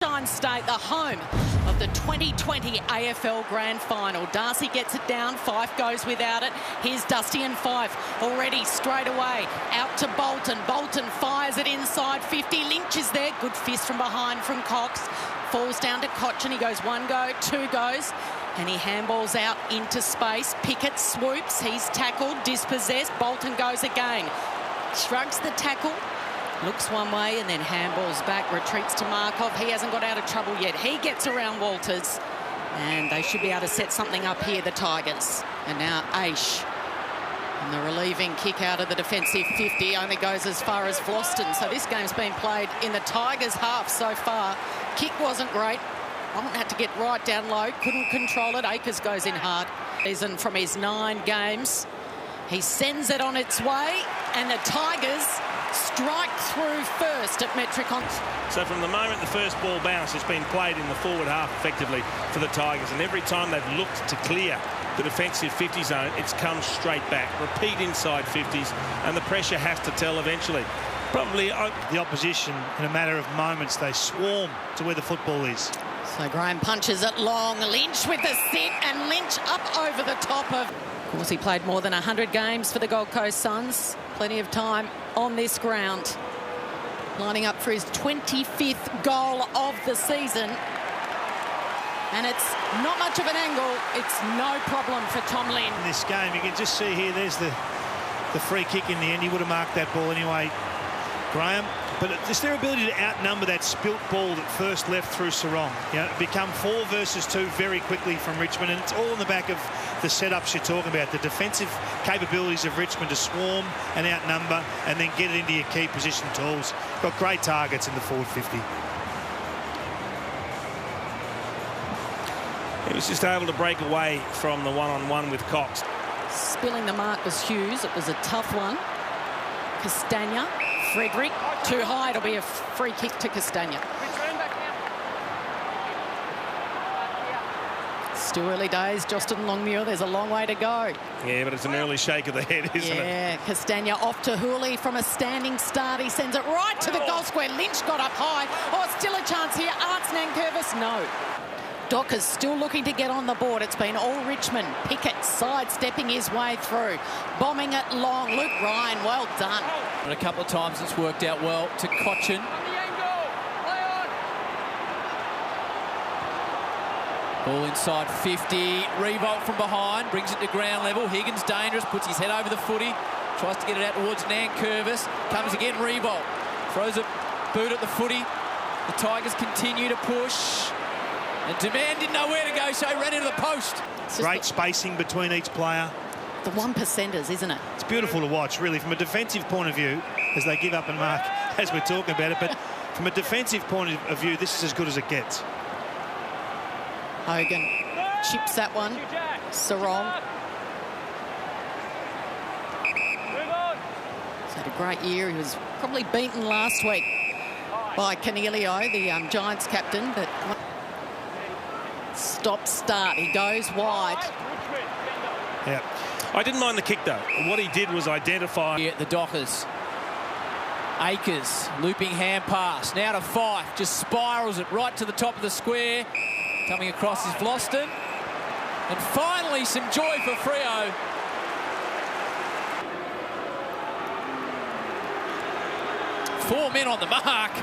Sunshine State, the home of the 2020 AFL Grand Final. Darcy gets it down, Fife goes without it. Here's Dusty and Fife already straight away out to Bolton. Bolton fires it inside 50. Lynch is there, good fist from behind from Cox. Falls down to Cochin, he goes one go, two goes, and he handballs out into space. Pickett swoops, he's tackled, dispossessed. Bolton goes again, shrugs the tackle, looks one way and then handballs back, retreats to Markov. He hasn't got out of trouble yet. He gets around Walters and they should be able to set something up here, the Tigers. And now Aish, and the relieving kick out of the defensive 50 only goes as far as Vlosten. So this game's been played in the Tigers' half so far. Kick wasn't great. Bolton had to get right down low, couldn't control it. Akers goes in hard. From his 9 games, he sends it on its way and the Tigers strike through first at Metricon. So from the moment the first ball bounced, it's been played in the forward half effectively for the Tigers, and every time they've looked to clear the defensive 50 zone, it's come straight back. Repeat inside 50s, and the pressure has to tell eventually. Probably the opposition, in a matter of moments, they swarm to where the football is. So Graham punches it long. Lynch with the sit, and Lynch up over the top of... Of course, he played more than 100 games for the Gold Coast Suns. Plenty of time on this ground. Lining up for his 25th goal of the season. And it's not much of an angle. It's no problem for Tom Lynn. In this game, you can just see here, there's the free kick in the end. He would have marked that ball anyway, Graham. But it's their ability to outnumber that spilt ball that first left through Sarong. You know, become 4 versus 2 very quickly from Richmond, and it's all in the back of the setups you're talking about, the defensive capabilities of Richmond to swarm and outnumber and then get it into your key position tools. Got great targets in the forward 50. He was just able to break away from the one-on-one with Cox. Spilling the mark was Hughes. It was a tough one. Castagna, Frederick, too high. It'll be a free kick to Castagna. Still early days, Justin Longmuir. There's a long way to go. Yeah, but it's an early shake of the head, isn't it? Yeah, Castagna off to Hooley from a standing start. He sends it right to the goal square. Lynch got up high. Oh, still a chance here. Arts Nankervis, no. Dockers still looking to get on the board. It's been all Richmond. Pickett sidestepping his way through. Bombing it long. Luke Ryan, well done. And a couple of times it's worked out well to Cochin. Ball inside 50. Revolt from behind. Brings it to ground level. Higgins dangerous. Puts his head over the footy. Tries to get it out towards Nankervis. Comes again. Revolt. Throws a boot at the footy. The Tigers continue to push. And Demand didn't know where to go, so he ran into the post. Great spacing between each player. The 1%ers, isn't it? It's beautiful to watch, really, from a defensive point of view, as they give up and mark, as we're talking about it. But from a defensive point of view, this is as good as it gets. Hogan chips that one. Sarong. He's had a great year. He was probably beaten last week by Cornelio, the Giants captain, but stop start. He goes wide. Yeah. I didn't mind the kick, though. What he did was identify... Here at the Dockers. Akers, looping hand pass. Now to Fife. Just spirals it right to the top of the square. Coming across is Vlosten. And finally, some joy for Freo. Four men on the mark.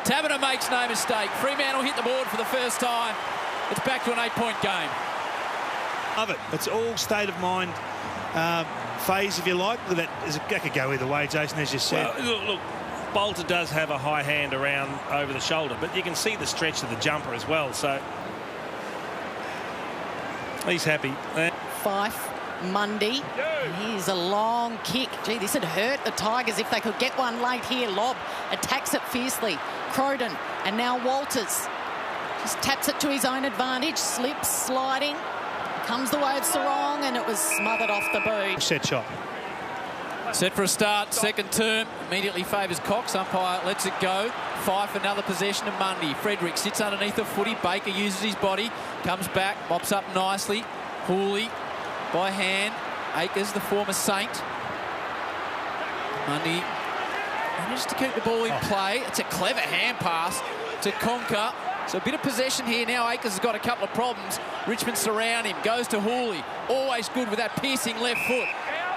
Taberner makes no mistake. Fremantle hit the board for the first time. It's back to an 8-point game. Love it. It's all state of mind phase, if you like. That could go either way, Jason, as you said. Well, look, Bolter does have a high hand around over the shoulder, but you can see the stretch of the jumper as well, so he's happy. Fife, Mundy. Here's a long kick. Gee, this would hurt the Tigers if they could get one late here. Lobb attacks it fiercely. Croden, and now Walters. Just taps it to his own advantage. Slips, sliding. Comes the way of Sarong, and it was smothered off the boot. Set shot. Set for a start, second term. Immediately favours Cox. Umpire lets it go. Fife, another possession of Mundy. Frederick sits underneath the footy. Baker uses his body. Comes back, mops up nicely. Hooley by hand. Akers, the former Saint. Mundy manages to keep the ball in play. It's a clever hand pass to Conker. So a bit of possession here now. Acres has got a couple of problems. Richmond surround him. Goes to Hooley. Always good with that piercing left foot.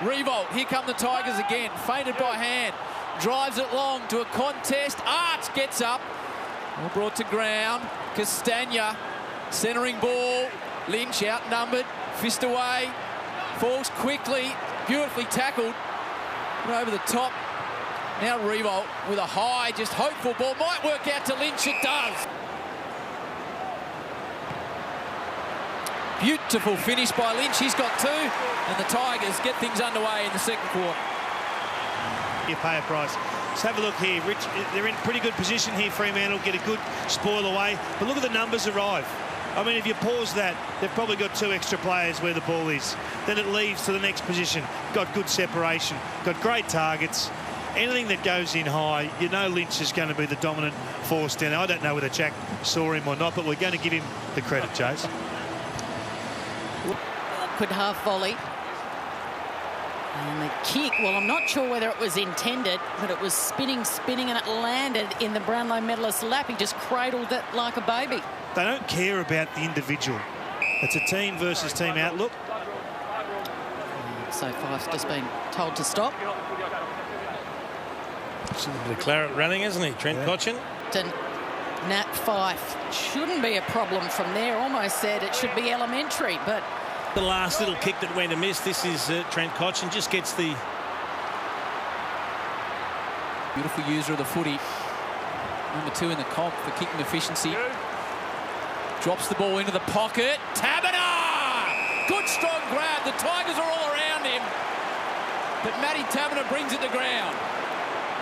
Revolt. Here come the Tigers again. Feinted by hand. Drives it long to a contest. Arts gets up. All brought to ground. Castagna. Centering ball. Lynch outnumbered. Fist away. Falls quickly. Beautifully tackled. Put over the top. Now Revolt with a high, just hopeful ball. Might work out to Lynch. It does. Beautiful finish by Lynch. He's got two. And the Tigers get things underway in the second quarter. You pay a price. Let's have a look here. They're in pretty good position here. Fremantle get a good spoil away. But look at the numbers arrive. I mean, if you pause that, they've probably got two extra players where the ball is. Then it leaves to the next position. Got good separation. Got great targets. Anything that goes in high, you know Lynch is going to be the dominant force down there. I don't know whether Jack saw him or not, but we're going to give him the credit, Chase. Good half volley. And the kick, well, I'm not sure whether it was intended, but it was spinning, and it landed in the Brownlow medalist's lap. He just cradled it like a baby. They don't care about the individual. It's a team versus team outlook. So Fyfe's just been told to stop. It's a bit of claret running, isn't he, Trent Cotchin? Nat Fyfe shouldn't be a problem from there. Almost said it should be elementary, but the last little kick that went amiss. This is Trent Cotchin. Just gets the Beautiful user of the footy. Number 2 in the comp for kicking efficiency. Drops the ball into the pocket. Taberner! Good strong grab. The Tigers are all around him. But Matty Taberner brings it to ground.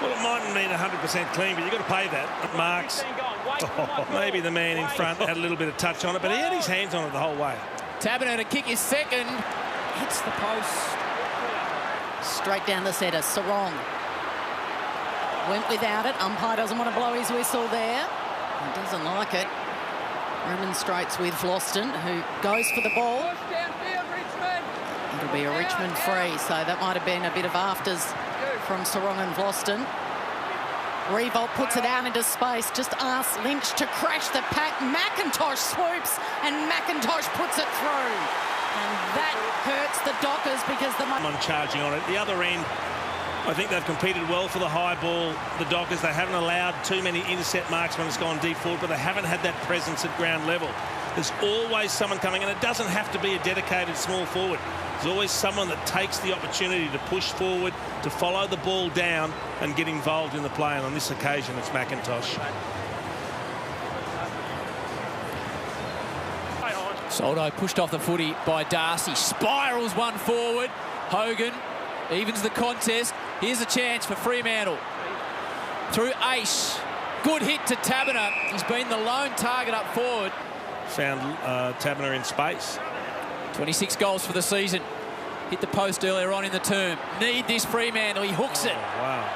Well, it mightn't mean 100% clean, but you've got to pay that. Marks. Maybe the man in front had a little bit of touch on it, but he had his hands on it the whole way. Taberner to kick his second. Hits the post. Straight down the centre. Sarong went without it. Umpire doesn't want to blow his whistle there. He doesn't like it. Remonstrates with Vlauston, who goes for the ball. It'll be a Richmond free, so that might have been a bit of afters from Sarong and Vlauston. Revolt puts it out into space. Just asks Lynch to crash the pack. McIntosh swoops and McIntosh puts it through. And that hurts the Dockers because the... Someone charging on it. The other end, I think they've competed well for the high ball, the Dockers. They haven't allowed too many intercept marks when it's gone deep forward, but they haven't had that presence at ground level. There's always someone coming, and it doesn't have to be a dedicated small forward. There's always someone that takes the opportunity to push forward, to follow the ball down and get involved in the play. And on this occasion, it's McIntosh. Soldo pushed off the footy by Darcy. Spirals one forward. Hogan evens the contest. Here's a chance for Fremantle. Through Ace. Good hit to Taberner. He's been the lone target up forward. Found Taberner in space. 26 goals for the season. Hit the post earlier on in the term. Need this Fremantle. He hooks it. Wow.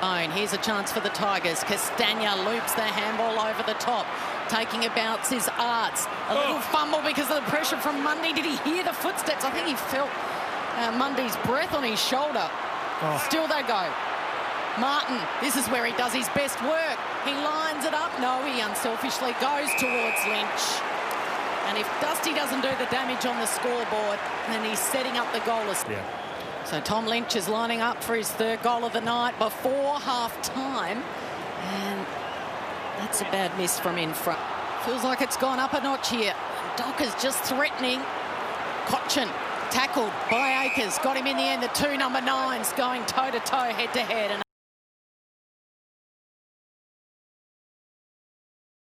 And here's a chance for the Tigers. Castagna loops the handball over the top. Taking a bounce is Arts. A little fumble because of the pressure from Mundy. Did he hear the footsteps? I think he felt Mundy's breath on his shoulder. Still they go. Martin, this is where he does his best work. He lines it up. No, he unselfishly goes towards Lynch. And if Dusty doesn't do the damage on the scoreboard, then he's setting up the goal. Yeah. So Tom Lynch is lining up for his third goal of the night before half-time. And that's a bad miss from in front. Feels like it's gone up a notch here. Dockers just threatening. Cotchin tackled by Acres. Got him in the end. The two number 9s going toe-to-toe, head-to-head.